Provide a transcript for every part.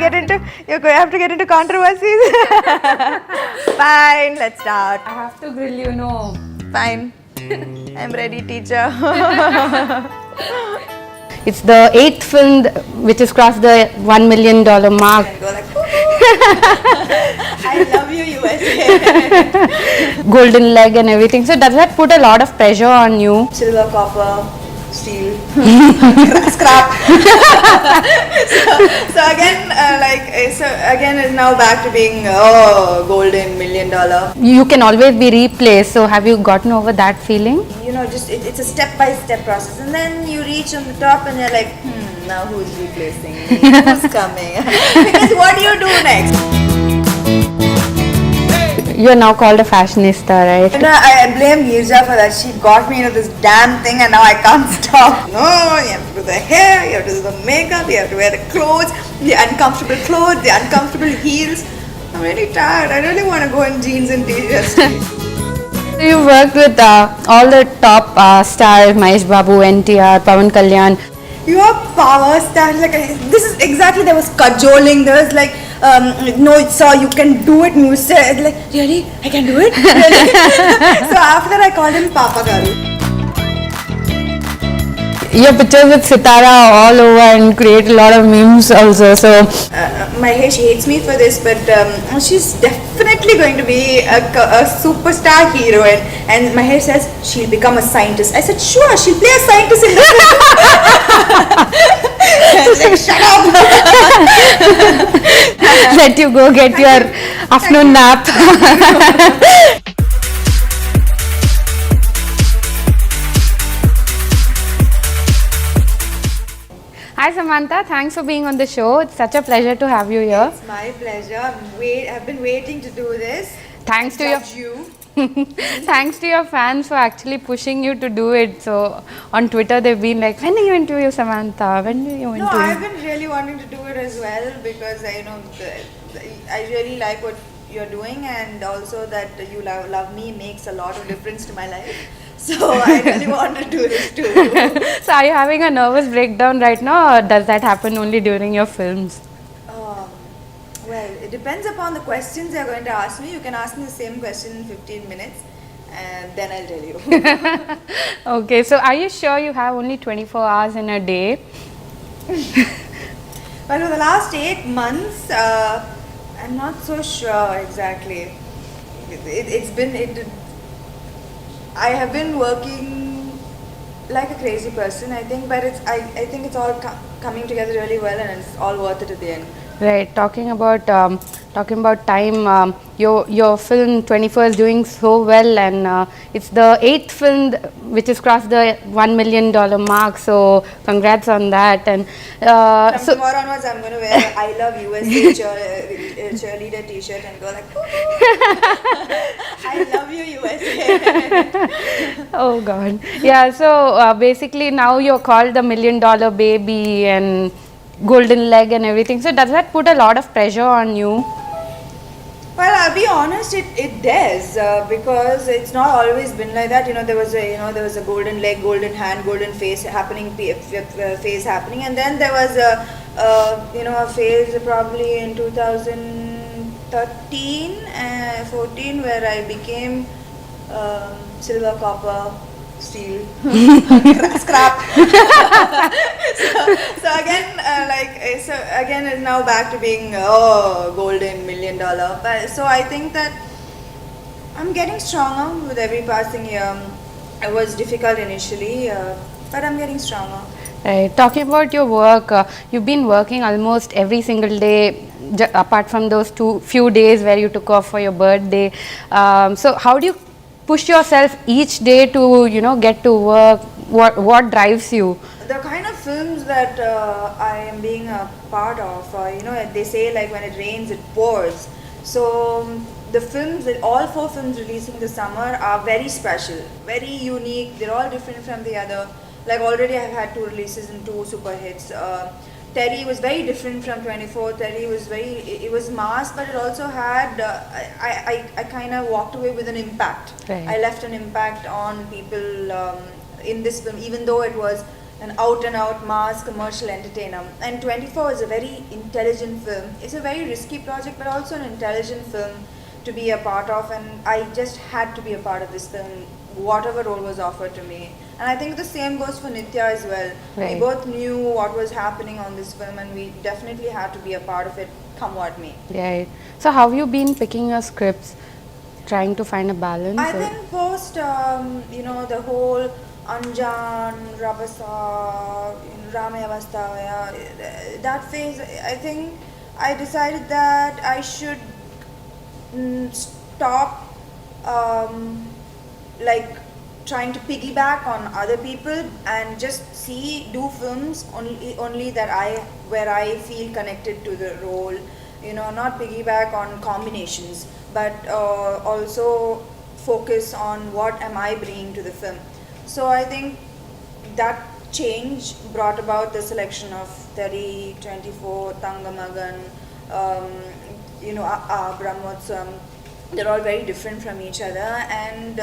have to get into controversies. Fine, let's start. I have to grill you, no. Fine. I'm ready, teacher. It's the 8th film which has crossed the $1 million mark. And go like, I love you, USA. Golden leg and everything. So does that put a lot of pressure on you? Silver, copper, steel, scrap. so again is now back to being golden $1 million. You can always be replaced. So have you gotten over that feeling? You know, just it's a step-by-step process, and then you reach on the top, and you're like, now who's replacing me? Who's coming? Because what do you do next? You're now called a fashionista, right? You know, I blame Girja for that. She got me into this damn thing, and now I can't stop. No, you have to do the hair, you have to do the makeup, you have to wear the clothes, the uncomfortable clothes, the uncomfortable heels. I'm really tired. I really want to go in jeans and t-shirts. So you worked with all the top stars, Mahesh Babu, NTR, Pawan Kalyan. Your power stars, like this is exactly, there was cajoling, there was like, no, it's all, you can do it, and you said, like, really? I can do it? Really? So after that, I called him Papa Garu. Your pictures with Sitara all over and create a lot of memes also. So Mahesh hates me for this, but she's definitely going to be a superstar heroine. And Mahesh says she'll become a scientist. I said, sure, she'll play a scientist in the film. Like, shut up. let you go get your afternoon nap. Hi Samantha, thanks for being on the show. It's such a pleasure to have you here. It's my pleasure. I've been waiting to do this. Thanks to you. Thanks to your fans for actually pushing you to do it. So on Twitter they've been like, when do you interview Samantha? When do you interview? No, I've been really wanting to do it as well, because I really like what you're doing, and also that you love me makes a lot of difference to my life. So I really want to do this too. So are you having a nervous breakdown right now, or does that happen only during your films? Well, it depends upon the questions you're going to ask me. You can ask me the same question in 15 minutes, and then I'll tell you. Okay, so are you sure you have only 24 hours in a day? Well, for the last 8 months, I'm not so sure exactly. I have been working like a crazy person, I think, but I think it's all coming together really well, and it's all worth it at the end. Right. Talking about time, your film 24 is doing so well, and it's the 8th film which has crossed the $1 million mark. So congrats on that. And from tomorrow onwards, I'm going to wear I Love USA cheerleader T-shirt and go like, I love you, USA. Oh God. Yeah. So basically, now you're called the $1 million baby and golden leg and everything. So does that put a lot of pressure on you? Well, I'll be honest, it does, because it's not always been like that. There was a golden leg, golden hand, golden face happening, and then there was a phase probably in 2013, 14, where I became silver, copper, steel, scrap. so again is now back to being golden $1 million. But so I think that I'm getting stronger with every passing year. It was difficult initially, but I'm getting stronger. Right. Talking about your work, you've been working almost every single day, apart from those few days where you took off for your birthday. So how do you push yourself each day to get to work? What drives you? The kind of films that I am being a part of, they say like when it rains it pours. So the films, all 4 films releasing this summer are very special, very unique. They're all different from the other. Like already I've had 2 releases and 2 super hits. Terry was very different from 24. Terry was it was mass, but it also had, I kind of walked away with an impact. Right. I left an impact on people in this film, even though it was an out and out mass commercial entertainer. And 24 is a very intelligent film. It's a very risky project, but also an intelligent film to be a part of. And I just had to be a part of this film, whatever role was offered to me. And I think the same goes for Nitya as well. Right. We both knew what was happening on this film, and we definitely had to be a part of it, come what may. Right. So how have you been picking your scripts, trying to find a balance? I or- think post, the whole Anjan, Rabasa, Rame Avastha, that phase, I think I decided that I should stop, like trying to piggyback on other people and just do films only that where I feel connected to the role, not piggyback on combinations, but also focus on what am I bringing to the film. So I think that change brought about the selection of 30, 24, Tangamagan, Brahmotsam. They're all very different from each other, and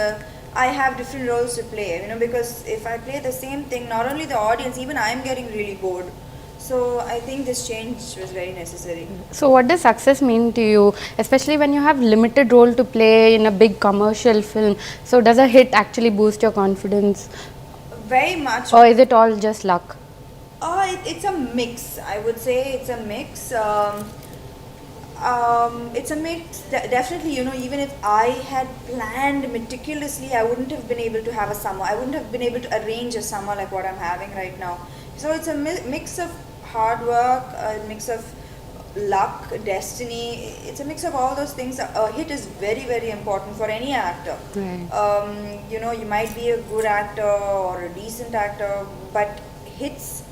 I have different roles to play, because if I play the same thing, not only the audience, even I'm getting really bored. So I think this change was very necessary. So what does success mean to you, especially when you have limited role to play in a big commercial film? So does a hit actually boost your confidence, Very much. or is it all just luck? It's a mix. I would say it's a mix. It's a mix. Definitely, even if I had planned meticulously, I wouldn't have been able to have a summer. I wouldn't have been able to arrange a summer like what I'm having right now. So it's a mix of hard work, a mix of luck, destiny. It's a mix of all those things. A hit is very, very important for any actor. Right. You might be a good actor or a decent actor, but hits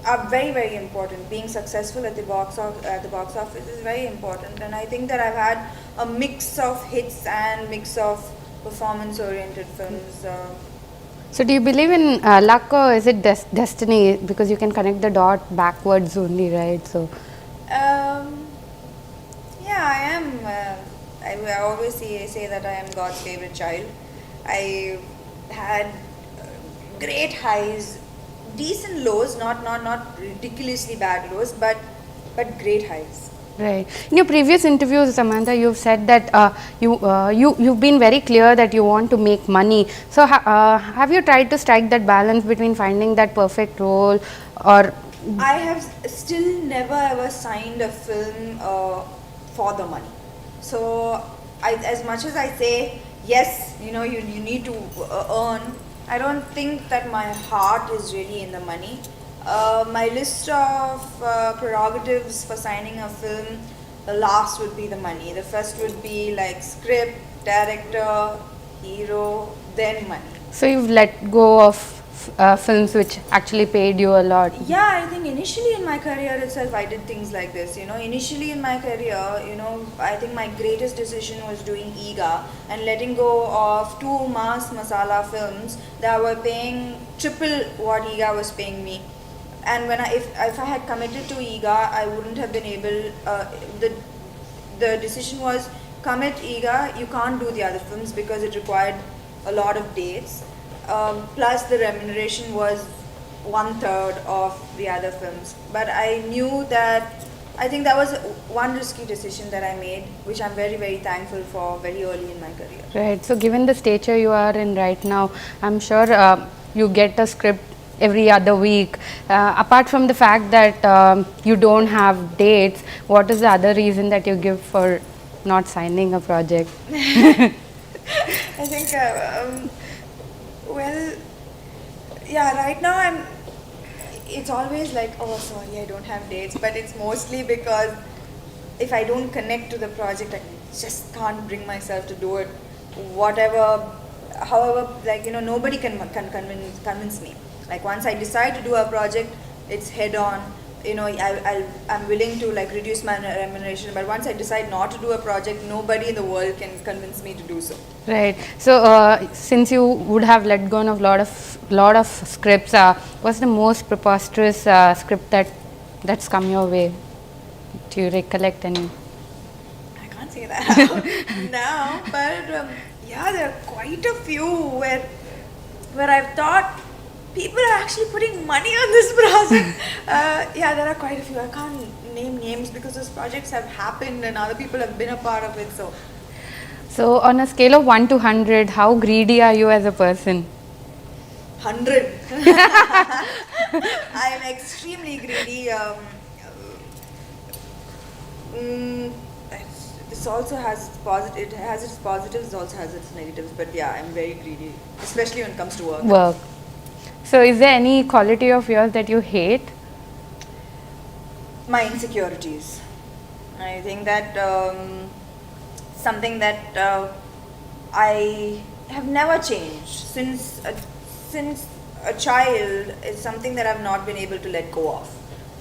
are very, very important. Being successful at the box office is very important, and I think that I've had a mix of hits and mix of performance-oriented films. So do you believe in luck, or is it destiny, because you can connect the dot backwards only, right? So Yeah, I am. I always say that I am God's favorite child. I had great highs, decent lows, not ridiculously bad lows, but great highs. right. In your previous interviews, Samantha, you've said that you've been very clear that you want to make money. So have you tried to strike that balance between finding that perfect role, or I have still never ever signed a film for the money. So, as much as I say yes, you need to earn. I don't think that my heart is really in the money. My list of prerogatives for signing a film, the last would be the money. The first would be like script, director, hero, then money. so you've let go of films which actually paid you a lot? Yeah, I think initially in my career itself, I did things like this. Initially in my career, I think my greatest decision was doing EGA and letting go of 2 mass masala films that were paying triple what EGA was paying me. And if I had committed to EGA, I wouldn't have been able. The decision was commit EGA. You can't do the other films because it required a lot of dates. Plus the remuneration was 1/3 of the other films. But I knew that, I think that was one risky decision that I made, which I'm very, very thankful for very early in my career. Right. So given the stature you are in right now, I'm sure you get a script every other week. Apart from the fact that you don't have dates, what is the other reason that you give for not signing a project? I think, well, yeah, right now it's always like, oh, sorry, I don't have dates, but it's mostly because if I don't connect to the project, I just can't bring myself to do it. However, nobody can convince me. Like once I decide to do a project, it's head on. I'm willing to reduce my remuneration, but once I decide not to do a project, nobody in the world can convince me to do so. Right. So since you would have let go of lot of scripts, what's the most preposterous script that's come your way? Do you recollect any? I can't say that now, but yeah, there are quite a few where I've thought people are actually putting money on this project. Yeah, there are quite a few. I can't name names because those projects have happened and other people have been a part of it. So on a scale of 1 to 100, how greedy are you as a person? 100. I am extremely greedy. This also has its positive. It has its positives. It also has its negatives. But yeah, I'm very greedy, especially when it comes to work. Work. So is there any quality of yours that you hate? My insecurities. I think that something that I have never changed since a child is something that I've not been able to let go of.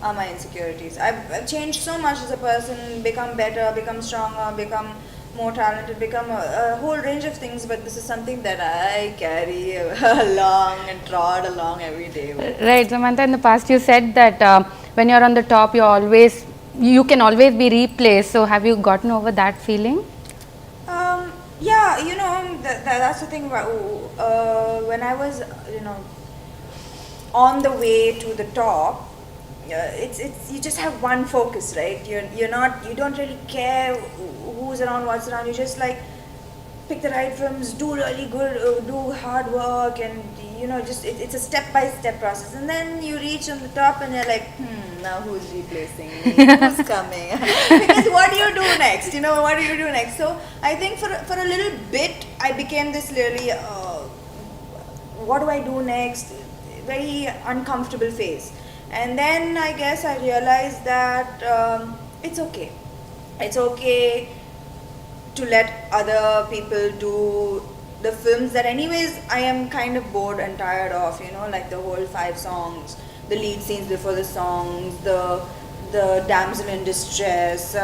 Are my insecurities. I've changed so much as a person, become better, become stronger, become more talented, become a whole range of things. But this is something that I carry along and trod along every day. Right, Samantha, in the past you said that when you're on the top, you can always be replaced. So have you gotten over that feeling? Yeah, that's the thing about when I was, on the way to the top. It's you just have one focus, right? You don't really care who's around, what's around. You just like pick the right films, do really good, do hard work, and just it's a step by step process. And then you reach on the top, and you're like, now who's replacing me? Who's coming? Because what do you do next? What do you do next? So I think for a little bit, I became this really, what do I do next? Very uncomfortable phase. And then I guess I realized that it's okay. It's okay to let other people do the films that anyways I am kind of bored and tired of, like the whole 5 songs, the lead scenes before the songs, the damsel in distress.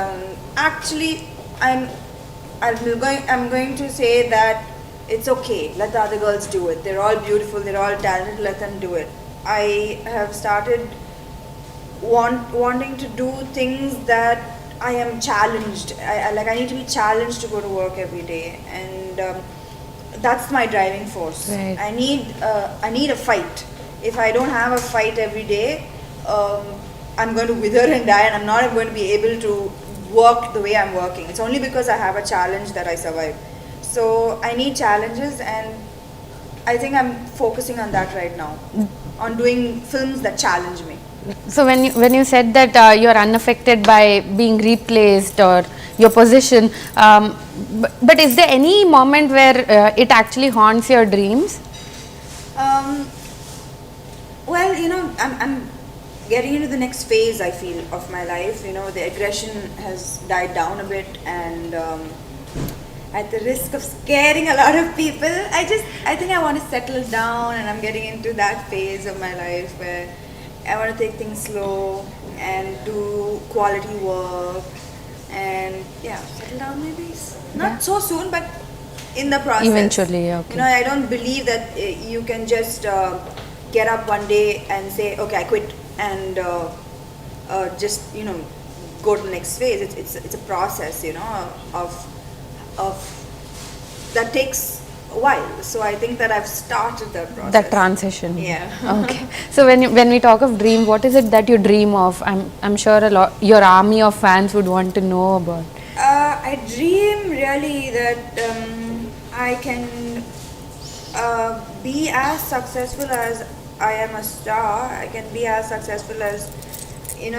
Actually, I'm going to say that it's okay. Let the other girls do it. They're all beautiful. They're all talented. Let them do it. I have started wanting to do things that I am challenged. I need to be challenged to go to work every day, and that's my driving force. Right. I need a fight. If I don't have a fight every day, I'm going to wither and die, and I'm not going to be able to work the way I'm working. It's only because I have a challenge that I survive. So I need challenges, and I think I'm focusing on that right now, on doing films that challenge me. So when you said that you're unaffected by being replaced or your position, but is there any moment where it actually haunts your dreams? Well, I'm getting into the next phase, I feel, of my life. The aggression has died down a bit, and at the risk of scaring a lot of people, I think I want to settle down, and I'm getting into that phase of my life where I want to take things slow and do quality work, and settle down maybe. Not so soon, but in the process. Eventually, okay. I don't believe that you can just get up one day and say, okay, I quit, and just go to the next phase. It's a process, of that takes a while. So I think that I've started that process. That transition. Yeah. Okay. So when we talk of dream, what is it that you dream of? I'm sure your army of fans would want to know about. I dream really that I can be as successful as I am a star. I can be as successful as in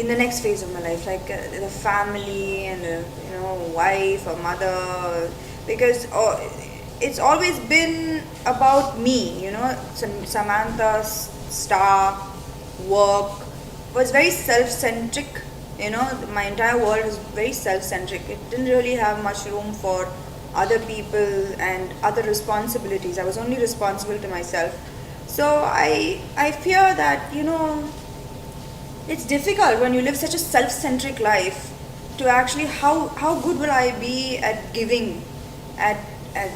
the next phase of my life, like the family and wife or mother, because it's always been about me. Samantha's star work was very self-centric. My entire world was very self-centric. It didn't really have much room for other people and other responsibilities. I was only responsible to myself. So I fear that it's difficult when you live such a self-centric life to actually how good will I be at giving, at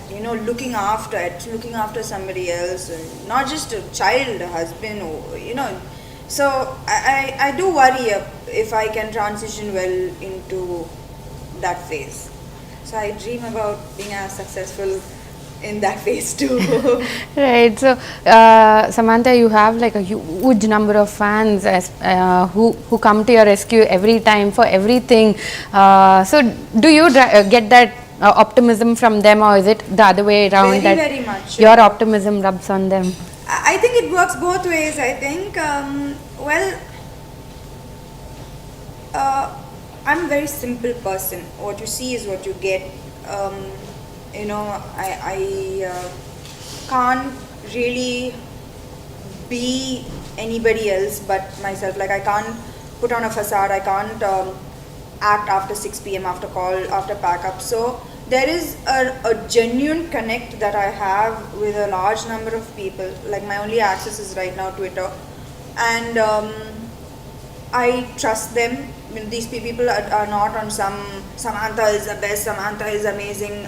looking after somebody else, and not just a child, a husband, or So I do worry if I can transition well into that phase. So I dream about being as successful in that phase too. Right. So, Samantha, you have like a huge number of fans who come to your rescue every time for everything. So, do you get that optimism from them, or is it the other way around, Very, that very much. your optimism rubs on them? I think it works both ways. I think, well, I'm a very simple person. What you see is what you get. Um, I can't really be anybody else but myself. Like, I can't put on a facade. I can't act after 6 p.m. after call, after pack up. So there is a genuine connect that I have with a large number of people. Like, my only access is right now Twitter, and I trust them. I mean, these people are not on some Samantha is the best, Samantha is amazing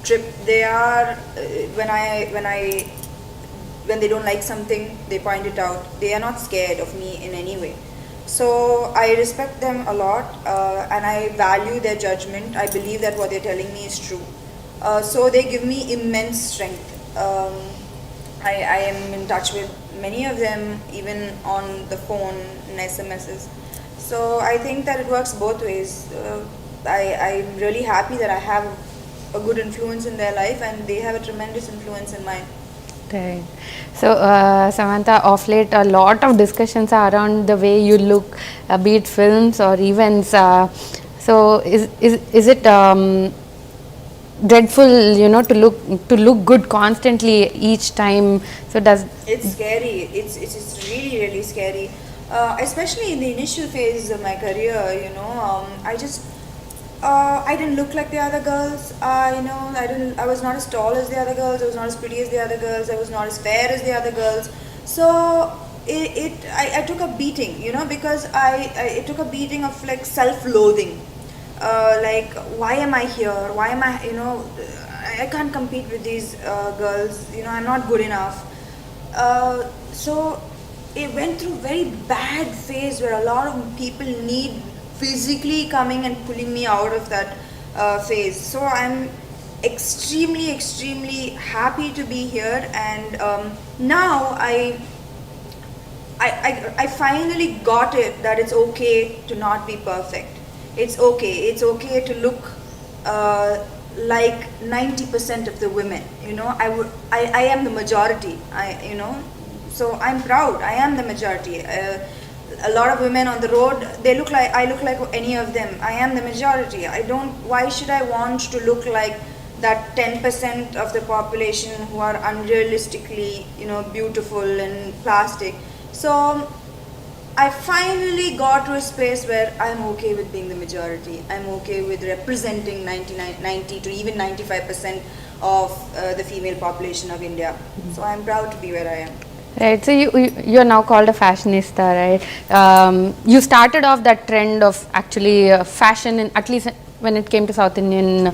trip. They are when they don't like something, they point it out. They are not scared of me in any way. So I respect them a lot, and I value their judgment. I believe that what they're telling me is true. So they give me immense strength. I am in touch with many of them, even on the phone and SMSs. So I think that it works both ways. I'm really happy that I have a good influence in their life, and they have a tremendous influence in mine. Right. So, Samantha, of late, a lot of discussions are around the way you look, be it films or events. So, is it dreadful, to look good constantly each time? So, does It's scary. It's really, really scary. Especially in the initial phase of my career, I didn't look like the other girls. I was not as tall as the other girls. I was not as pretty as the other girls. I was not as fair as the other girls. So I took a beating, because it took a beating of like self-loathing. Like, why am I here? Why am I, I can't compete with these girls. I'm not good enough. So it went through very bad phase where a lot of people need physically coming and pulling me out of that phase. So I'm extremely, extremely happy to be here, and now I finally got it that it's okay to not be perfect. It's okay. It's okay to look like 90% of the women. I am the majority. So I'm proud. I am the majority. A lot of women on the road, I look like any of them. I am the majority. Why should I want to look like that 10% of the population who are unrealistically, beautiful and plastic? So I finally got to a space where I'm okay with being the majority. I'm okay with representing 90 to even 95% of the female population of India. So I'm proud to be where I am. Right, so you're now called a fashionista, right? You started off that trend of actually fashion, at least when it came to South Indian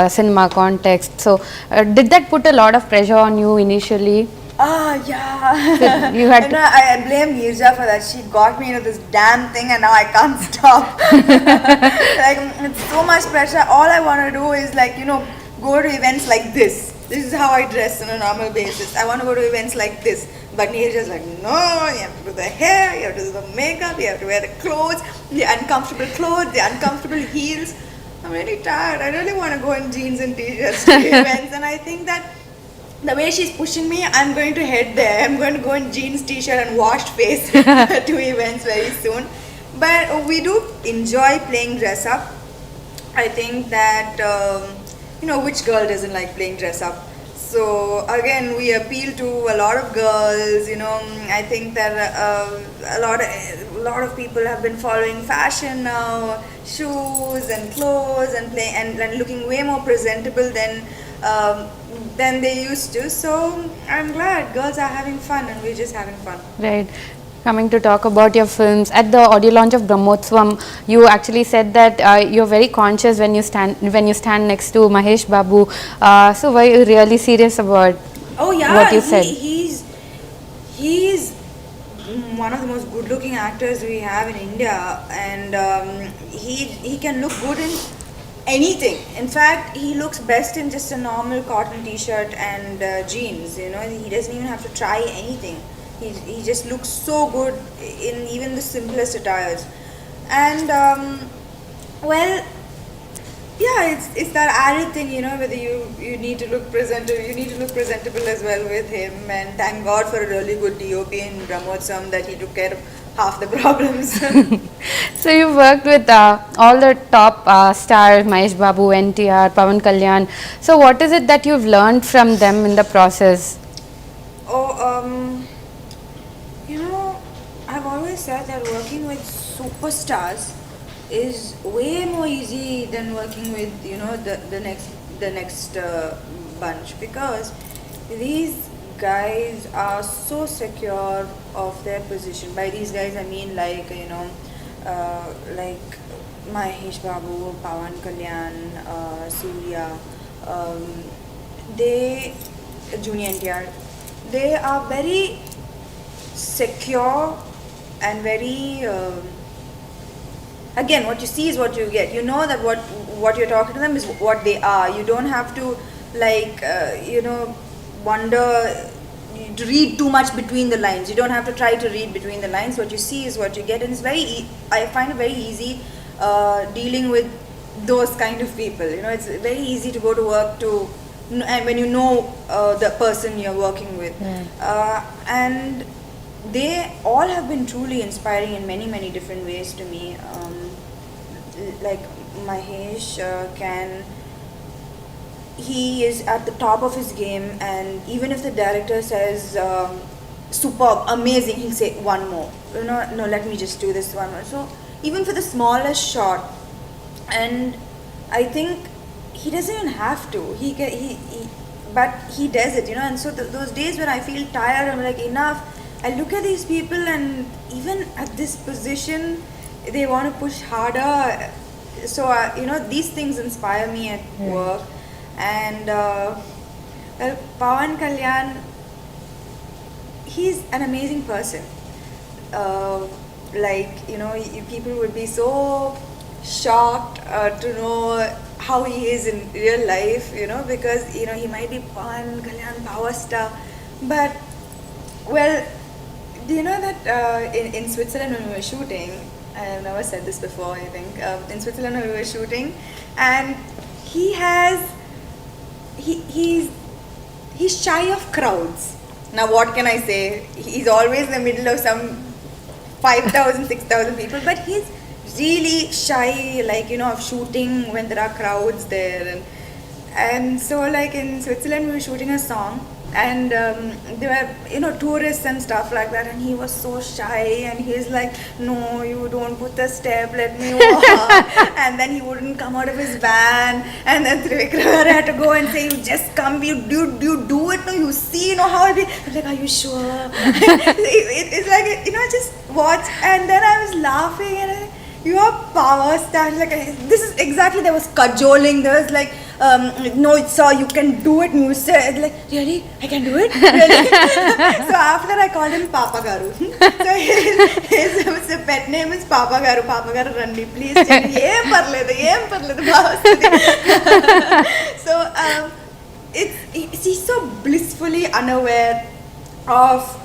cinema context. So, did that put a lot of pressure on you initially? Yeah. So you had I blame Mirza for that. She got me into this damn thing, and now I can't stop. Like, it's so much pressure. All I want to do is go to events like this. This is how I dress on a normal basis. I want to go to events like this. But Neerja's like, no, you have to do the hair, you have to do the makeup, you have to wear the clothes, the uncomfortable clothes, the uncomfortable heels. I'm really tired. I really want to go in jeans and t-shirts to events. And I think that the way she's pushing me, I'm going to head there. I'm going to go in jeans, t-shirt and washed face to events very soon. But we do enjoy playing dress up. I think that which girl doesn't like playing dress up? So again, we appeal to a lot of girls. I think that a lot of people have been following fashion now, shoes and clothes, and looking way more presentable than they used to. So I'm glad girls are having fun, and we're just having fun. Right. Coming to talk about your films, at the audio launch of Brahmotsvam, you actually said that you're very conscious when you stand next to Mahesh Babu. So were you really serious about what you said? He's one of the most good-looking actors we have in India, and he can look good in anything. In fact, he looks best in just a normal cotton t-shirt and jeans. You know, he doesn't even have to try anything. He just looks so good in even the simplest attires. And well, yeah, it's that added thing, you know, whether you need to look presentable, you need to look presentable as well with him. And thank God for a really good DOP in Brahmotsam that he took care of half the problems. So you've worked with all the top stars, Mahesh Babu, NTR, Pawan Kalyan. So what is it that you've learned from them in the process? Oh, you know, I've always said that working with superstars is way more easy than working with, you know, the next bunch, because these guys are so secure of their position. By these guys I mean, like, you know, like Mahesh Babu, Pawan Kalyan, Surya, um, they, Junior NTR, they are very secure and very again, what you see is what you get. You know that what you're talking to them is what they are. You don't have to, like, you know, wonder to read too much between the lines. You don't have to try to read between the lines. What you see is what you get, and it's very I find it very easy dealing with those kind of people. You know, it's very easy to go to work to, and when you know the person you're working with. And they all have been truly inspiring in many different ways to me. Like Mahesh he is at the top of his game, and even if the director says superb, amazing, he'll say one more. You know, no, let me just do this one more. So even for the smallest shot, and I think he doesn't even have to. But he does it. You know, and so those days when I feel tired, I'm like, enough. I look at these people, and even at this position, they want to push harder. So you know, these things inspire me at work. And well, Pawan Kalyan, he's an amazing person. Like, you know, people would be so shocked to know how he is in real life. You know, because, you know, he might be Pawan Kalyan, power star, but well, do you know that in Switzerland when we were shooting, I've never said this before, I think, in Switzerland when we were shooting, and he's shy of crowds. Now what can I say? He's always in the middle of some 5,000, 6,000 people, but he's really shy, like, you know, of shooting when there are crowds there. And so, like, in Switzerland we were shooting a song, and there were, you know, tourists and stuff like that, and he was so shy, and he's like, no, you don't put the step, let me walk. And then he wouldn't come out of his van, and then Trivikram had to go and say, you just come, you do it, no, you see, you know how it is. I'm like, are you sure? It's like, you know, just watch. And then I was laughing, and you are power star. Like, this is exactly, there was cajoling, there was like, no, sir, you can do it. And you said, like, really? I can do it? Really? So after I called him Papa Garu. So his pet name is Papa Garu. Papa Garu Randi, please tell me, em parledu, So he's so blissfully unaware of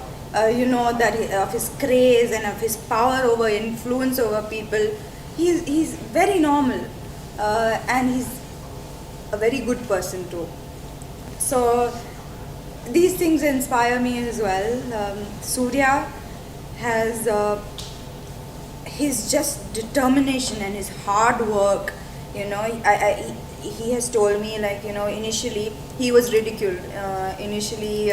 you know, that of his craze and of his power over influence over people. He's very normal, and he's a very good person too. So these things inspire me as well. Surya has his just determination and his hard work. You know, he has told me, like, you know, initially he was ridiculed. Initially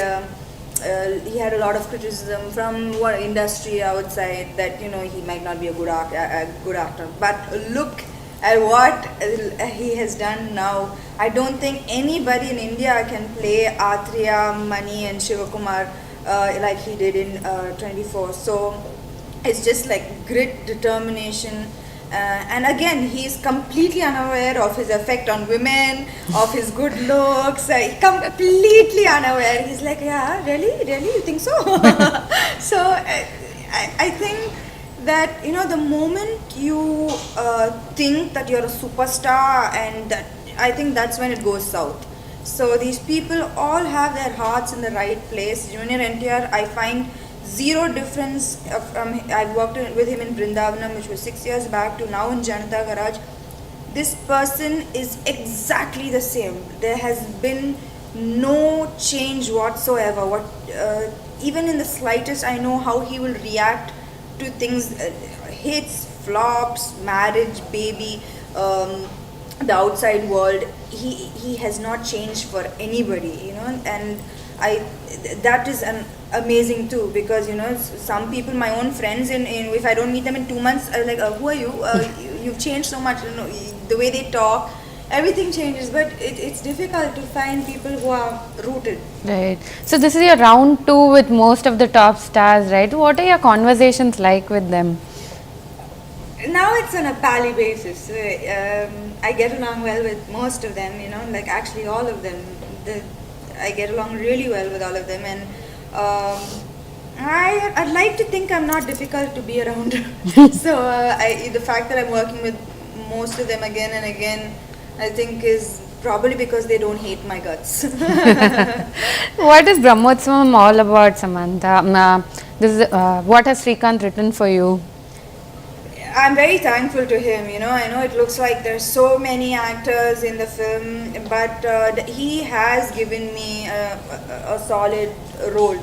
he had a lot of criticism from what industry outside, that, you know, he might not be a good actor. But look at what he has done now. I don't think anybody in India can play Atriya, Mani and Shivakumar like he did in 24. So it's just like grit, determination. And again, he's completely unaware of his effect on women, of his good looks. Completely unaware. He's like, yeah, really, you think so? So I think that the moment you think that you're a superstar, and that I think that's when it goes south. So these people all have their hearts in the right place. Junior NTR, I find zero difference from I worked with him in Brindavanam, which was 6 years back, to now in Janata Garage. This person is exactly the same. There has been no change whatsoever. Even in the slightest, I know how he will react to things, hits, flops, marriage, baby, the outside world. He has not changed for anybody. And I that is an amazing too, because some people, my own friends, in if I don't meet them in 2 months, I'm like, who are you? You've changed so much. The way they talk, everything changes. But it's difficult to find people who are rooted. Right. So this is your round two with most of the top stars, right? What are your conversations like with them? Now it's on a pally basis. I get along well with most of them, like actually all of them. I get along really well with all of them, and I'd like to think I'm not difficult to be around. So the fact that I'm working with most of them again and again, I think is probably because they don't hate my guts. What is Brahmotsavam all about, Samantha? This is, what has Srikanth written for you? I'm very thankful to him. I know it looks like there's so many actors in the film, but he has given me a solid role.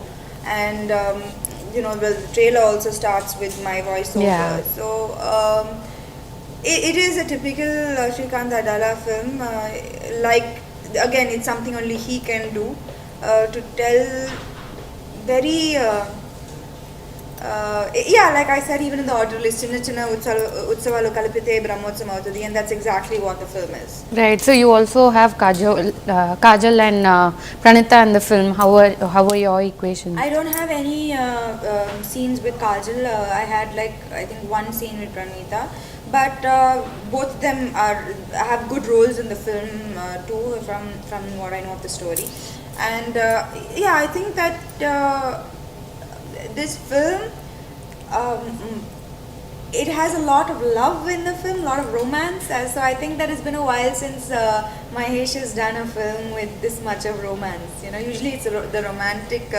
And the trailer also starts with my voiceover. Yeah. So it is a typical Srikanth Adala film. Like, again, it's something only he can do, to tell very like I said, even in the order list, Chinna Chinna Utsavalu Kalapite Brahmotsavam Avutadi, and that's exactly what the film is. Right. So you also have Kajal and Pranita in the film. How are your equations? I don't have any scenes with Kajal. I had I think one scene with Pranita, but both of them have good roles in the film too, from what I know of the story. And I think that this film, it has a lot of love in the film, a lot of romance. So I think that it's been a while since Mahesh has done a film with this much of romance. Usually it's the romantic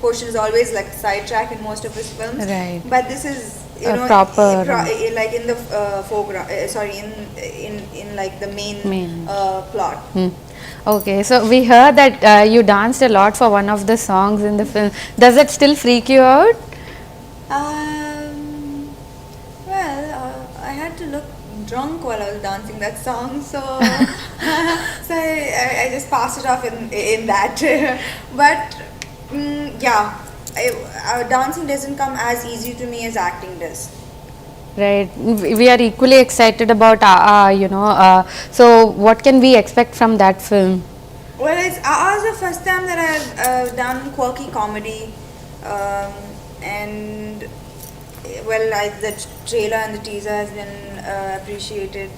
portion is always like sidetrack in most of his films. Right. But this is proper like in the foreground. In like the main. Plot. Okay, so we heard that you danced a lot for one of the songs in the film. Does it still freak you out? I had to look drunk while I was dancing that song, so so I just passed it off in that. But dancing doesn't come as easy to me as acting does. Right, we are equally excited about so what can we expect from that film? Well, it's the first time that I've done quirky comedy, and the trailer and the teaser has been appreciated.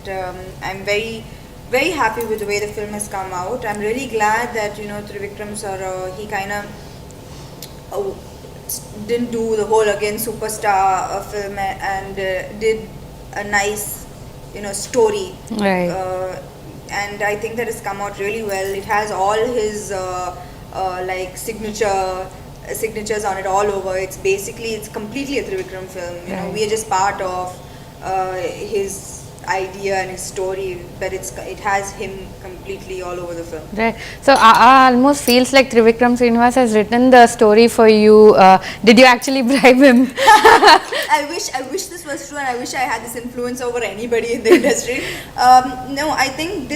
I'm very, very happy with the way the film has come out. I'm really glad that Trivikram sir, he kind of didn't do the whole again superstar film, and did a nice story. Right. And I think that has come out really well. It has all his signatures on it all over. It's completely a Trivikram film. Right. We are just part of his idea and his story, but it has him completely all over the film. Right. So almost feels like Trivikram Srinivas has written the story for you. Did you actually bribe him? I wish this was true, and I wish I had this influence over anybody in the industry. No, I think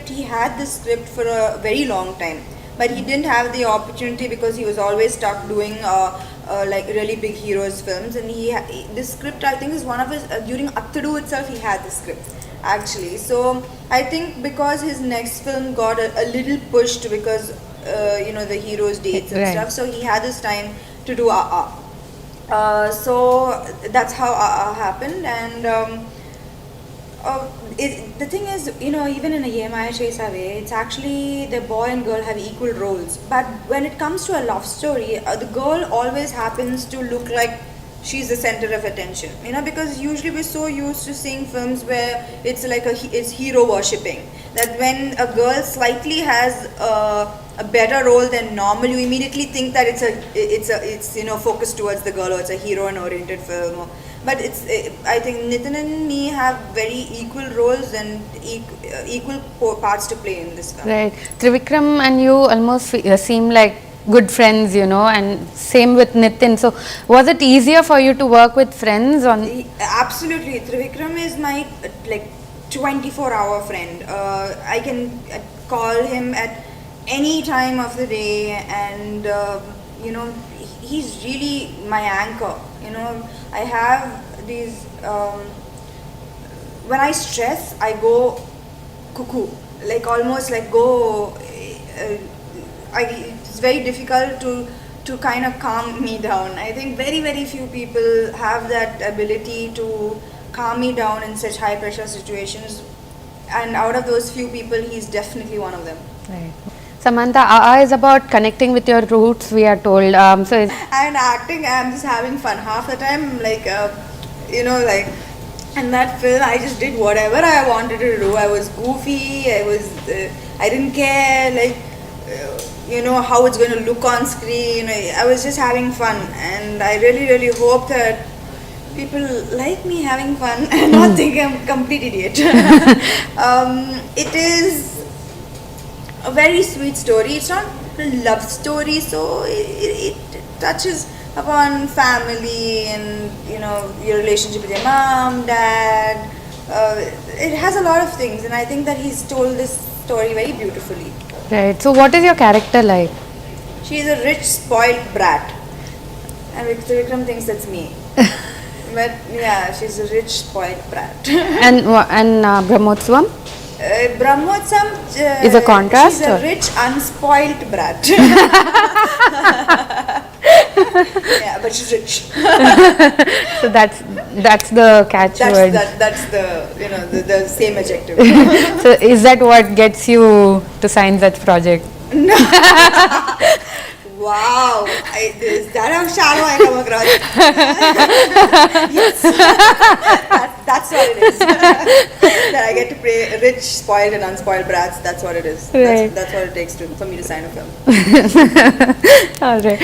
he had this script for a very long time, but he didn't have the opportunity because he was always stuck doing like really big heroes films. And this script, I think, is one of his during Attadu itself he had the script actually. So I think because his next film got a little pushed because the heroes dates and Right. stuff, so he had this time to do so that's how happened. And the thing is, even in a Ye Maya Shai Save, it's actually the boy and girl have equal roles. But when it comes to a love story, the girl always happens to look like she's the center of attention, you know, because usually we're so used to seeing films where it's like it's hero worshipping, that when a girl slightly has a better role than normal, you immediately think that it's you know, focused towards the girl, or it's a heroine oriented film, but I think Nitin and me have very equal roles and equal parts to play in this film. Right. Trivikram and you almost seem like good friends, you know, and same with Nitin. So, was it easier for you to work with friends on? Absolutely. Trivikram is my like 24-hour friend. I can call him at any time of the day, and you know, he's really my anchor. You know, I have these. When I stress, I go cuckoo, like almost like go. It's very difficult to kind of calm me down. I think very few people have that ability to calm me down in such high pressure situations, and out of those few people, he's definitely one of them. Right. Samantha, is about connecting with your roots, we are told. And acting, I'm just having fun. Half the time, like, you know, like, in that film, I just did whatever I wanted to do. I was goofy, I didn't care, like, you know, how it's going to look on screen. I was just having fun, and I really hope that people like me having fun and not think I'm a complete idiot. It is a very sweet story. It's not a love story, so it touches upon family and, you know, your relationship with your mom, dad. It has a lot of things, and I think that he's told this story very beautifully. Right. So, what is your character like? She's a rich, spoiled brat, and Vikram thinks that's me. But yeah, she's a rich, spoiled brat. and Brahmotsvam? Brahmotsam is a contrast? She's a rich, unspoiled brat. Yeah, but she's rich. So that's the catchword. That's the, you know, the same adjective. So is that what gets you to sign that project? No. Wow, is that how shallow I come across? Yes, that's what it is. That I get to play rich, spoiled, and unspoiled brats. That's what it is. Right. That's what it takes for me to sign a film. All right.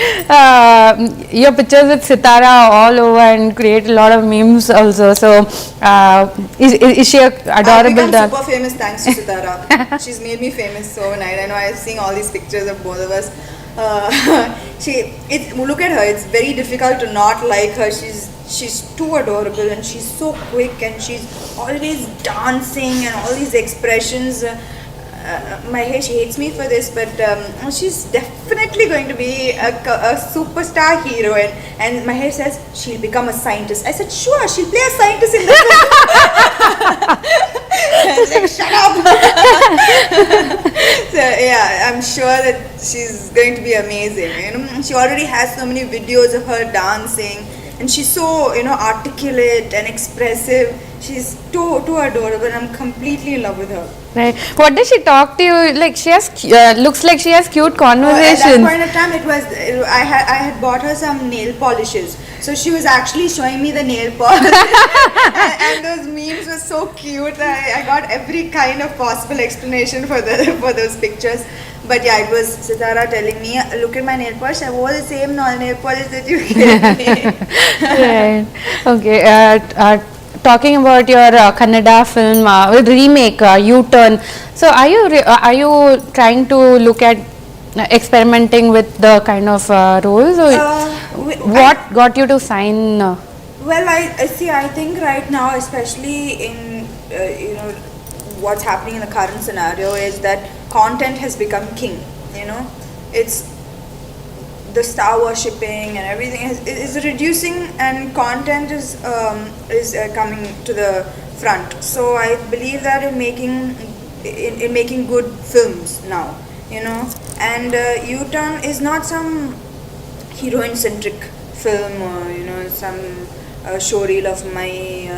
Your pictures with Sitara all over and create a lot of memes also. So, is she adorable? I've become super famous thanks to Sitara. She's made me famous overnight. I know I'm seeing all these pictures of both of us. Look at her. It's very difficult to not like her. She's too adorable, and she's so quick, and she's always dancing and all these expressions. Mahesh hates me for this, but she's definitely going to be a superstar heroine. And Mahesh says she'll become a scientist. I said, sure, she'll play a scientist in the film. Like, shut up. So yeah, I'm sure that she's going to be amazing. You know, she already has so many videos of her dancing, and she's so, you know, articulate and expressive. She's too adorable, and I'm completely in love with her. Right. What does she talk to you? Like, she has looks like she has cute conversations. At that point of time, I had bought her some nail polishes, so she was actually showing me the nail polish, and those memes were so cute. I got every kind of possible explanation for those pictures. But yeah, it was Sitara telling me, look at my nail polish. I wore the same nail polish that you gave me. Right. Okay. Talking about your Kannada film remake, U-Turn. So, are you trying to look at experimenting with the kind of roles? Or what got you to sign? Well, I see. I think right now, especially in you know, what's happening in the current scenario, is that content has become king. You know, it's the star worshipping and everything is reducing, and content is coming to the front. So I believe that in making good films now, you know, and U-Turn is not some heroine-centric film, or, you know, some showreel of my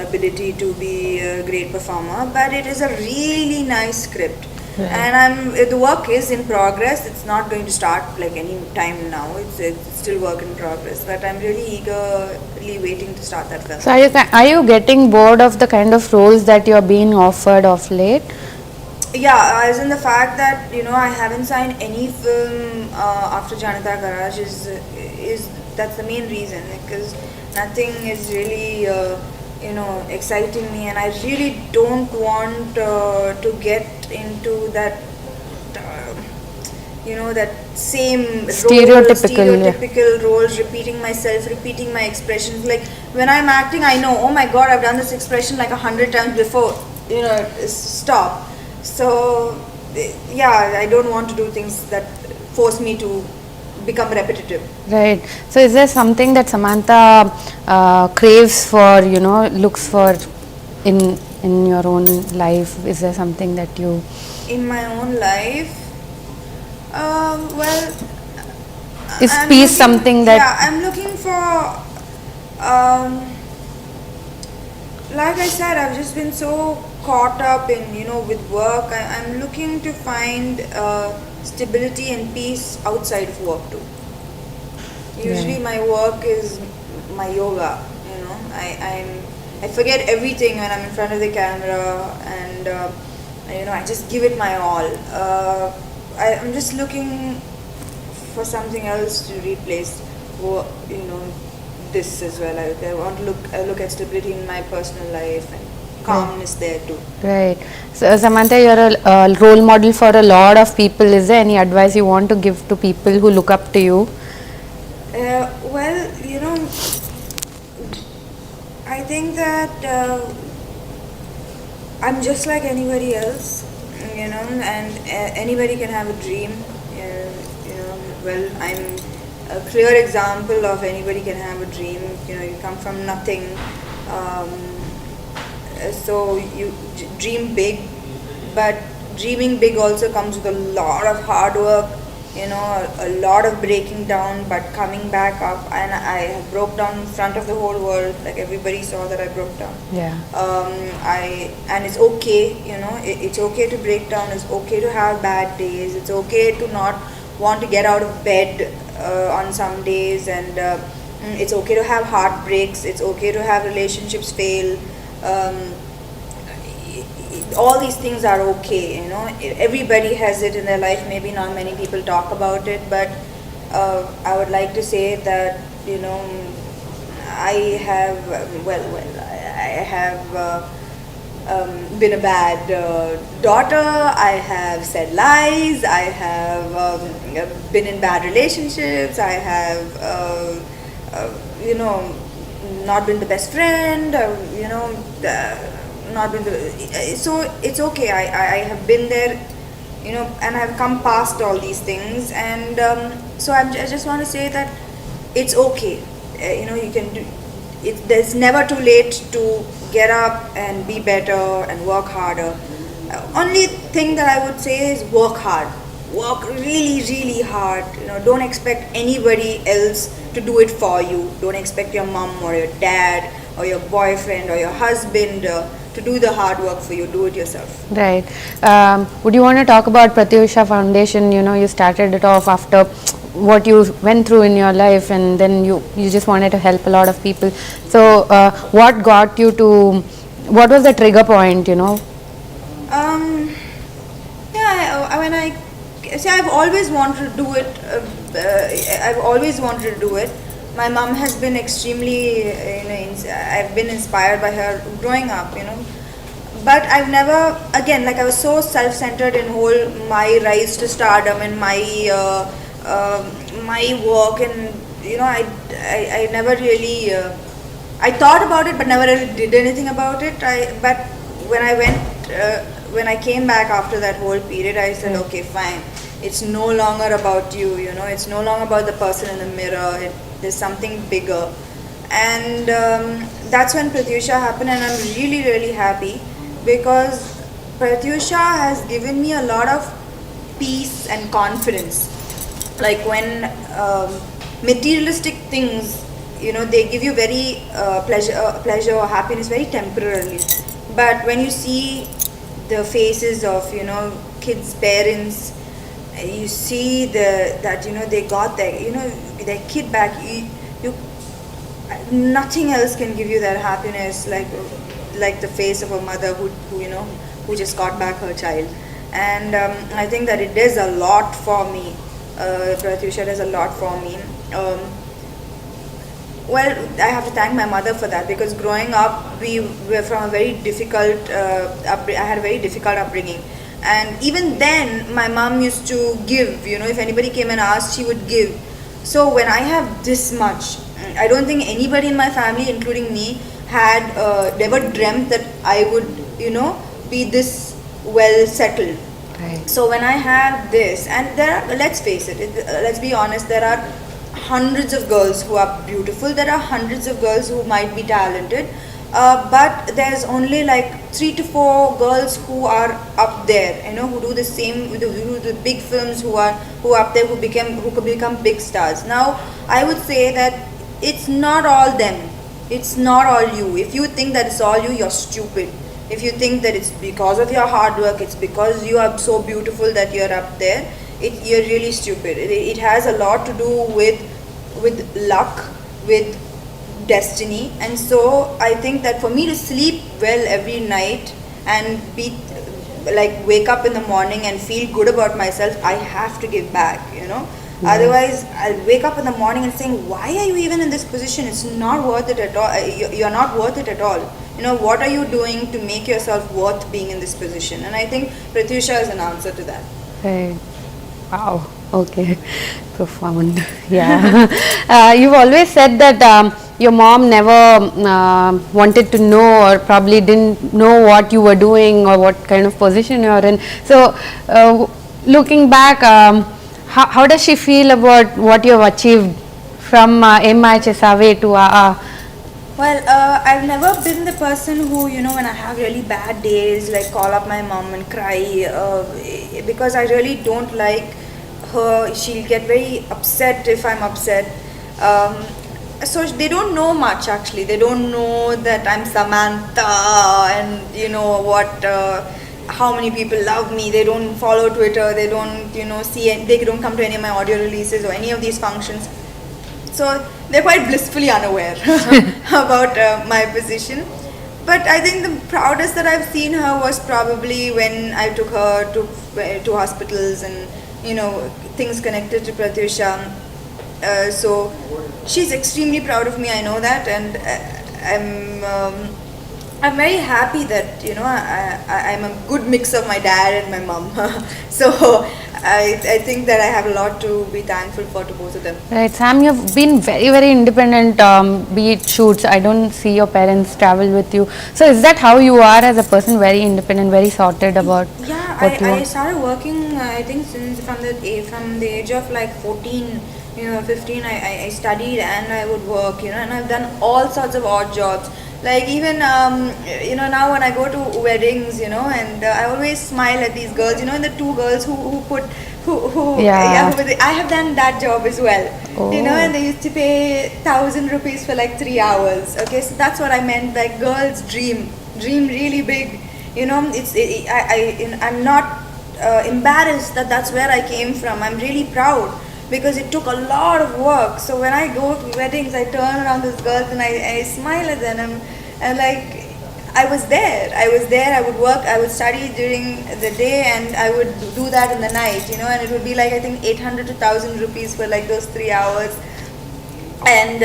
ability to be a great performer, but it is a really nice script. And the work is in progress. It's not going to start like any time now. It's still work in progress. But I'm really eagerly waiting to start that film. So are you getting bored of the kind of roles that you're being offered of late? Yeah, as in the fact that I haven't signed any film after Janata Garage is that's the main reason, because nothing is really exciting me, and I really don't want to get into that that same Stereotypical, roles, repeating myself, repeating my expressions. Like when I'm acting, I know, oh my god, I've done this expression like 100 times before. Stop. So yeah, I don't want to do things that force me to become repetitive. Right. So is there something that Samantha craves for, looks for in your own life? Is there something that you... In my own life? Well... Is peace something that... Yeah, I'm looking for... like I said, I've just been so caught up in, with work. I'm looking to find stability and peace outside of work too. Usually my work is my yoga, I forget everything when I'm in front of the camera, and I just give it my all. I'm just looking for something else to replace, this as well. I want to look at stability in my personal life and calmness there too. Right. So Samantha, you're a role model for a lot of people. Is there any advice you want to give to people who look up to you? Well, I think that I'm just like anybody else, and anybody can have a dream. Well, I'm a clear example of anybody can have a dream. You come from nothing, so you dream big, but dreaming big also comes with a lot of hard work, a lot of breaking down, but coming back up. And I broke down in front of the whole world, like everybody saw that I broke down. Yeah. And it's okay, it's okay to break down. It's okay to have bad days. It's okay to not want to get out of bed on some days, and it's okay to have heartbreaks. It's okay to have relationships fail. All these things are okay, everybody has it in their life. Maybe not many people talk about it, but I would like to say that I have been a bad daughter. I have said lies. I have been in bad relationships. I have not been the best friend. Not been so it's okay. I have been there, and I've come past all these things, and so I just want to say that it's okay. You can do it. There's never too late to get up and be better and work harder. Only thing that I would say is work hard. Work really, really hard. Don't expect anybody else to do it for you. Don't expect your mom or your dad or your boyfriend or your husband to do the hard work for you. Do it yourself. Right. Would you want to talk about Pratyusha Foundation? You started it off after what you went through in your life, and then you just wanted to help a lot of people. So what got you to, what was the trigger point? I've always wanted to do it. I've always wanted to do it. My mom has been extremely, I've been inspired by her growing up, But I've never, again, like I was so self-centered in whole my rise to stardom and my work, and I never really, I thought about it but never really did anything about it. But when I came back after that whole period, I said, okay, fine. It's no longer about you, it's no longer about the person in the mirror. There's something bigger. And that's when Pratyusha happened, and I'm really, really happy because Pratyusha has given me a lot of peace and confidence. Like when materialistic things, they give you very pleasure or happiness very temporarily. But when you see the faces of kids' parents. You see that they got their kid back. You nothing else can give you that happiness like the face of a mother who just got back her child. And I think that it does a lot for me. Pratyusha does a lot for me. Well, I have to thank my mother for that, because growing up we were from a very difficult I had a very difficult upbringing. And even then my mom used to give, if anybody came and asked, she would give. So when I have this much, I don't think anybody in my family, including me, had never dreamt that I would, be this well settled. Right. So when I have this, and let's face let's be honest, there are hundreds of girls who are beautiful, there are hundreds of girls who might be talented, but there's only like 3 to 4 girls who are up there, who do the same, who do the big films, who are up there, who could become big stars. Now, I would say that it's not all them, it's not all you. If you think that it's all you, you're stupid. If you think that it's because of your hard work, it's because you are so beautiful that you're up there, you're really stupid. It has a lot to do with luck, with destiny. And so I think that for me to sleep well every night and be like wake up in the morning and feel good about myself, I have to give back. Otherwise I'll wake up in the morning and saying, why are you even in this position? It's not worth it at all. You're not worth it at all. What are you doing to make yourself worth being in this position? And I think Pratyusha is an answer to that. Right. Wow. Okay. Profound. Yeah. You've always said that your mom never wanted to know, or probably didn't know what you were doing or what kind of position you're in. So, looking back, how does she feel about what you've achieved from MIHSAW to AA? Well, I've never been the person who, when I have really bad days, like call up my mom and cry, because I really don't like her. She'll get very upset if I'm upset. So they don't know much, actually. They don't know that I'm Samantha and, how many people love me. They don't follow Twitter. They don't, they don't come to any of my audio releases or any of these functions. So they're quite blissfully unaware about my position. But I think the proudest that I've seen her was probably when I took her to hospitals and, things connected to Pratyusha. So she's extremely proud of me, I know that, and I'm very happy that I'm a good mix of my dad and my mom. So I think that I have a lot to be thankful for to both of them. Right, Sam, you've been very, very independent, be it shoots. I don't see your parents travel with you. So is that how you are as a person, very independent, very sorted about what you I want? started working, I think, since from the age of like 14, 15, I studied and I would work, and I've done all sorts of odd jobs. Like even, now when I go to weddings, and I always smile at these girls, and the two girls I have done that job as well, and they used to pay 1,000 rupees for like 3 hours. Okay, so that's what I meant, like girls dream really big, I'm not embarrassed that that's where I came from. I'm really proud, because it took a lot of work. So when I go to weddings, I turn around these girls and I smile at them, and like I was there, I would work, I would study during the day, and I would do that in the night, and it would be like, I think 800 to 1,000 rupees for like those 3 hours, and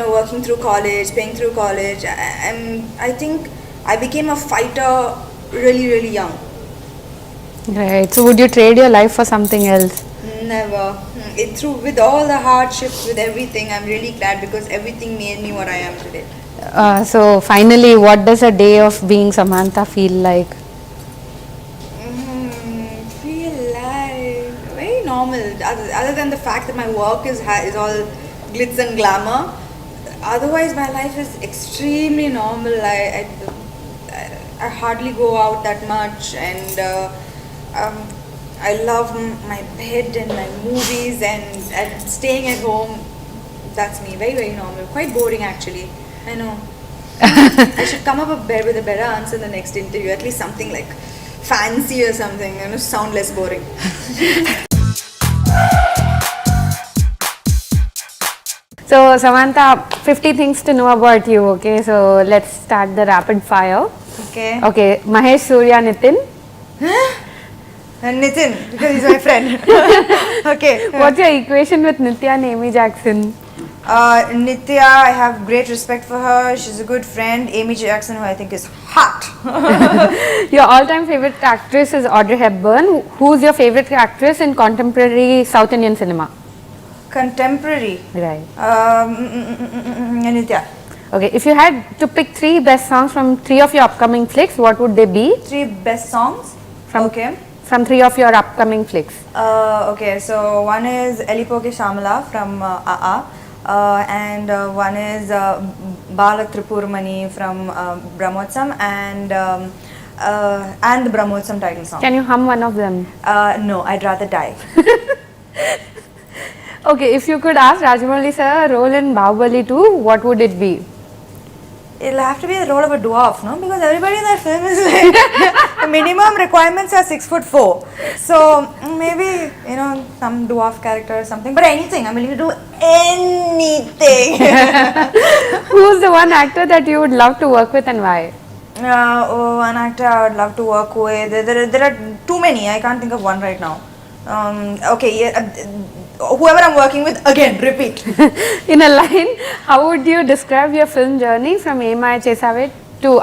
working through college, paying through college, and I think I became a fighter really young. Right. So would you trade your life for something else? Never. With all the hardships, with everything, I'm really glad, because everything made me what I am today. So finally, what does a day of being Samantha feel like? Feel like very normal. Other than the fact that my work is all glitz and glamour, otherwise my life is extremely normal. I hardly go out that much, and I love my bed and my movies and staying at home. That's me. Very normal. Quite boring, actually. I know. I should come up with a better answer in the next interview. At least something like fancy or something, sound less boring. So Samantha, 50 things to know about you. Okay, so let's start the rapid fire. Okay. Okay, Mahesh, Surya, Nitin. And Nitin, because he's my friend. Okay. What's your equation with Nitya and Amy Jackson? Nitya, I have great respect for her. She's a good friend. Amy Jackson, who I think is hot. Your all-time favorite actress is Audrey Hepburn. Who's your favorite actress in contemporary South Indian cinema? Contemporary. Right. Nitya. Okay, if you had to pick 3 best songs from 3 of your upcoming flicks, what would they be? 3 best songs? Okay. From 3 of your upcoming flicks. Okay, so one is Elipoke Shamala from AA. And one is Bala Tripurmani from Brahmotsam and the Brahmotsam title song. Can you hum one of them? No, I'd rather die. Okay, if you could ask Rajamouli sir a role in Bahubali 2, what would it be? It'll have to be the role of a dwarf, no? Because everybody in that film is like, the minimum requirements are 6'4". So maybe, some dwarf character or something. But anything, I'm willing to do anything. Who's the one actor that you would love to work with and why? One actor I would love to work with. There are too many. I can't think of one right now. Okay, yeah, whoever I'm working with, again, repeat. In a line, how would you describe your film journey from Emaya Chesave to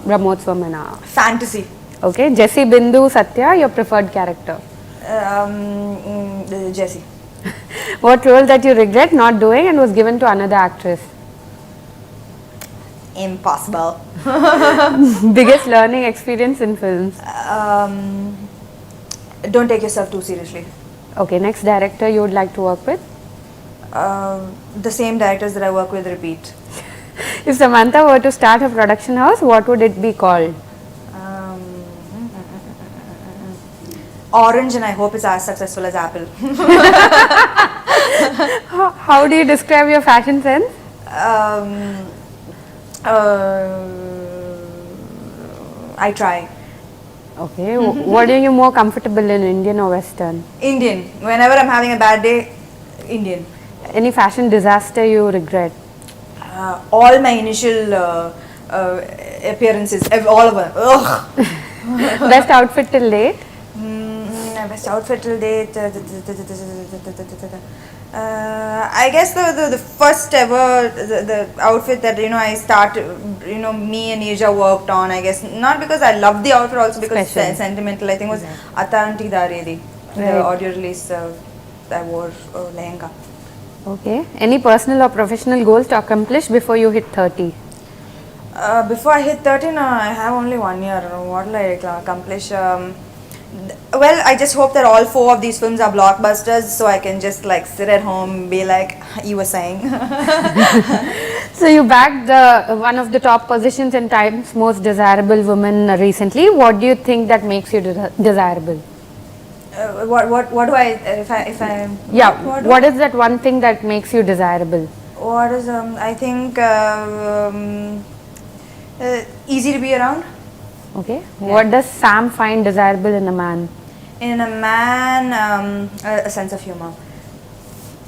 Brahmotsam and AA? Fantasy. Okay, Jessie, Bindu, Satya, your preferred character? Jessie. What role that you regret not doing and was given to another actress? Impossible. Biggest learning experience in films? Don't take yourself too seriously. Okay, next director you would like to work with? The same directors that I work with, repeat. If Samantha were to start a production house, what would it be called? Orange, and I hope it's as successful as Apple. How do you describe your fashion sense? I try. Okay, what are you more comfortable in, Indian or Western? Indian. Whenever I'm having a bad day, Indian. Any fashion disaster you regret? All my initial appearances, all of them. Ugh. Best outfit till date? Best outfit till date. I guess the first ever the outfit that I me and Asia worked on. I guess not because I loved the outfit, also because it's sentimental. I think it was Ataranti Daredi, the audio release I wore lehenga. Okay. Any personal or professional goals to accomplish before you hit 30? Before I hit 30, no, I have only 1 year. What will I accomplish? Well, I just hope that all 4 of these films are blockbusters, so I can just sit at home and be like you were saying. So you bagged one of the top positions in Time's Most Desirable Women recently. What do you think that makes you desirable? What do I if I yeah, what is that one thing that makes you desirable? What is I think easy to be around. Okay. Yeah. What does Sam find desirable in a man? In a man, a sense of humor.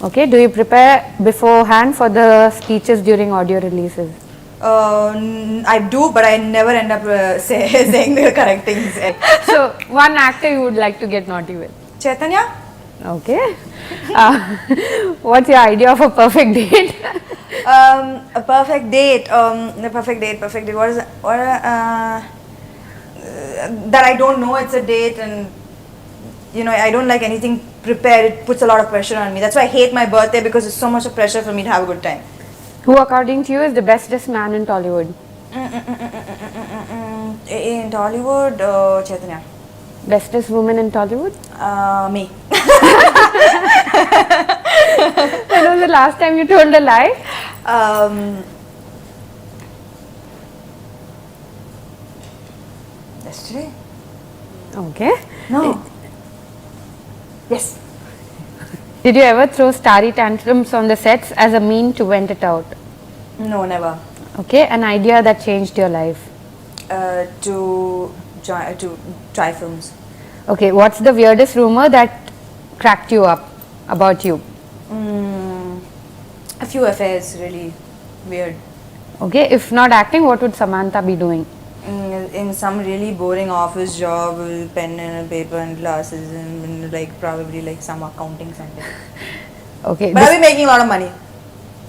Okay. Do you prepare beforehand for the speeches during audio releases? I do, but I never end up saying the correct things. So, one actor you would like to get naughty with? Chaitanya. Okay. What's your idea of a perfect date? A perfect date. A perfect date. What is that? That I don't know it's a date, and I don't like anything prepared. It puts a lot of pressure on me. That's why I hate my birthday, because it's so much of pressure for me to have a good time. Who, according to you, is the bestest man in Tollywood? In Tollywood, Chaitanya. Bestest woman in Tollywood? Me. When was the last time you told a lie? Yesterday. Okay. No. Yes. Did you ever throw starry tantrums on the sets as a mean to vent it out? No, never. Okay. An idea that changed your life? To try films. Okay, what's the weirdest rumor that cracked you up about you? A few affairs, really weird. Okay, if not acting, what would Samantha be doing? In some really boring office job with pen and paper and glasses and like probably like some accounting something. Okay, But I'll be making a lot of money.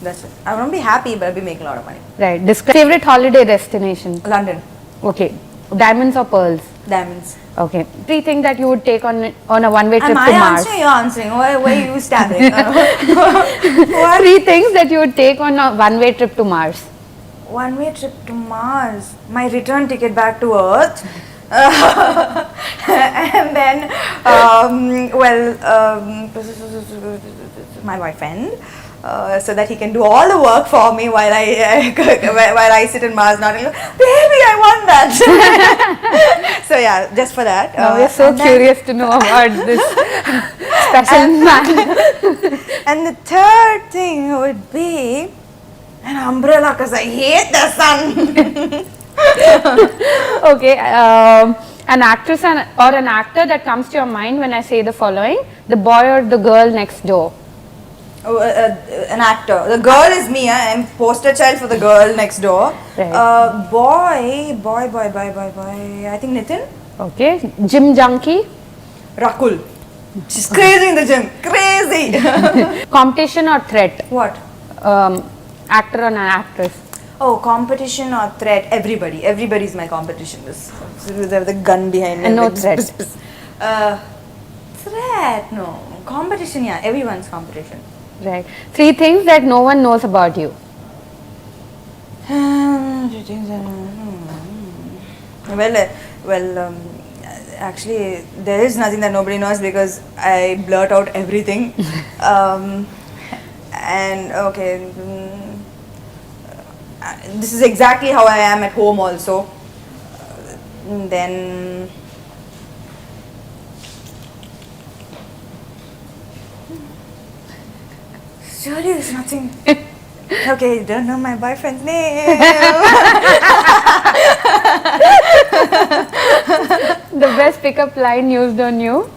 That's it. I won't be happy, but I'll be making a lot of money. right. Describe favorite holiday destination. London, Okay, diamonds or pearls? diamonds. Okay, 3 things that you would take on a one-way trip Am to I Mars. answering? You're answering. Why are you stabbing? What? 3 things that you would take on a one-way trip to Mars. One-way trip to Mars. My return ticket back to Earth. And then, my boyfriend, so that he can do all the work for me while I sit in Mars, not baby, I want that. So yeah, just for that. Now we're so and then- curious to know about this special man. And the third thing would be an umbrella because I hate the sun. Okay, an actress or an actor that comes to your mind when I say the following: the boy or the girl next door. Oh, an actor. The girl is me. I'm poster child for the girl next door. Right. Boy. I think Nitin. Okay, gym junkie, Rakul. She's crazy in the gym. Crazy. competition or threat. What? Actor or an actress. Oh, competition or threat? Everybody. Everybody's my competition. The gun behind me. And no like, threat. Threat? No. Competition, yeah. Everyone's competition. Right. 3 things that no one knows about you. Actually, there is nothing that nobody knows because I blurt out everything. And okay, this is exactly how I am at home also. Then surely there's nothing. Okay, you don't know my boyfriend's name. The best pickup line used on you.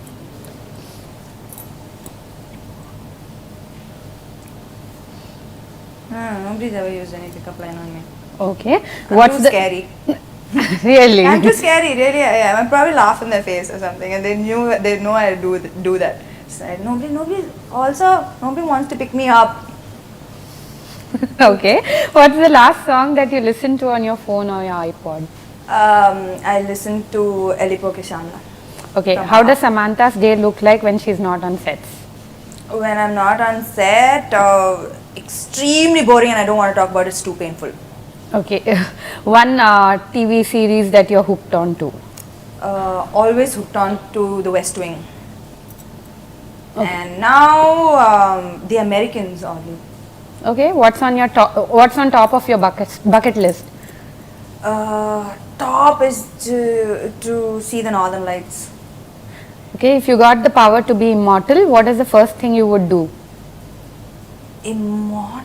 Nobody's ever used any pickup line on me. Okay. I'm too scary. Really? I'm too scary, really. I am. I'd probably laugh in their face or something, and they know I do that. So nobody wants to pick me up. Okay. What's the last song that you listened to on your phone or your iPod? I listen to Elipo Kishamla. Okay. From How her. does Samantha's day look like when she's not on sets? When I'm not on set, extremely boring, and I don't want to talk about it. It's too painful. Okay. One TV series that you're hooked on to. Always hooked on to The West Wing. And now The Americans only. Okay. What's on your What's on top of your bucket list? Top is to see the Northern Lights. Okay. If you got the power to be immortal, what is the first thing you would do? Immortal.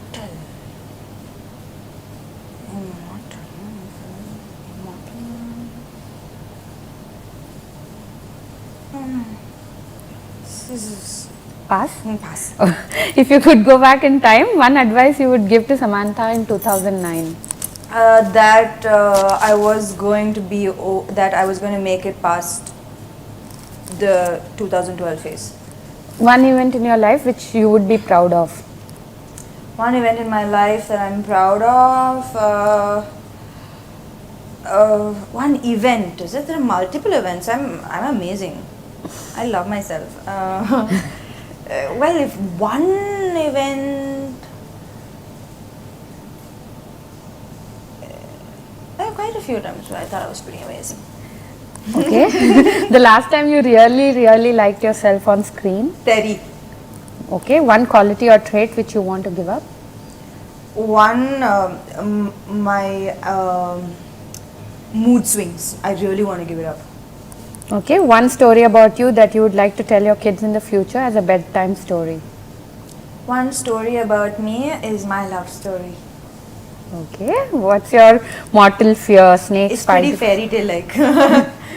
This is Pass. pass. If you could go back in time, one advice you would give to Samantha in 2009. That I was going to make it past the 2012 phase. One event in your life which you would be proud of. One event in my life that I'm proud of. One event. Is it? There are multiple events. I'm amazing. I love myself. Well, if one event. Quite a few times where I thought I was pretty amazing. Okay. The last time you really liked yourself on screen. Terry. Okay. One quality or trait which you want to give up. One, my mood swings. I really want to give it up. Okay. One story about you that you would like to tell your kids in the future as a bedtime story. One story about me is my love story. Okay. What's your mortal fear? Snakes, It's pretty spiders? fairy tale like.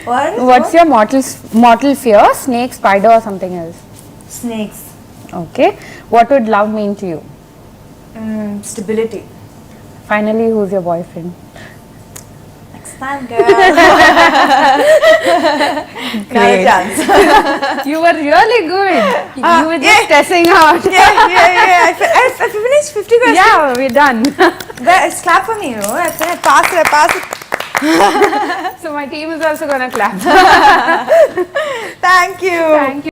What's your mortal fear? Snake, spider, or something else? Snakes. Okay. What would love mean to you? Stability. Finally, who's your boyfriend? Next time, girl. Not a chance. You were really good. You were just testing out. Yeah. I finished 50 questions. Yeah, we're done. Clap for me, I pass it. So my team is also gonna clap. Thank you. Thank you.